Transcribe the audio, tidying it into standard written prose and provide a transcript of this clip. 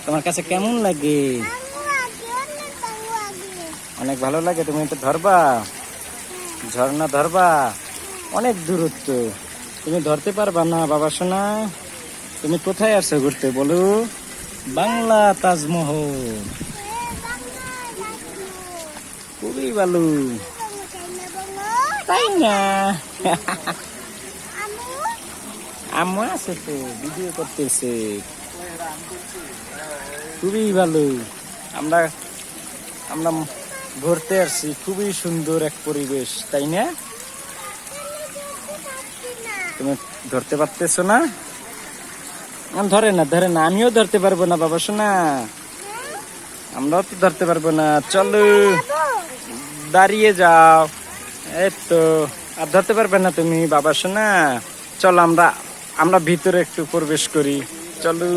তোমার কাছে কেমন লাগে? অনেক ভালো লাগে। তুমি তো ধরবা, ঝর্ণা ধরবা, অনেক দূরত্ব, তুমি ধরতে পারবা না বাবা সোনা। তুমি কোথায় আসছো ঘুরতে বলো? বাংলা তাজমহল, খুবই ভালো, তাই না? আম্মু আছে তো, ভিডিও করতেছে, খুবই ভালো। আমরা আমরা ঘুরতে আসছি, খুবই সুন্দর এক পরিবেশ, তাই না? তুমি ধরতে পারতেছো না? ধরে না, ধরে না, আমিও ধরতে পারবো না বাবা সোনা, আমরাও তো ধরতে পারবো না। চলো, দাঁড়িয়ে যাও, এই তো। আর ধরতে পারবে না তুমি বাবা সোনা। চলো আমরা ভিতরে একটু প্রবেশ করি, চলো।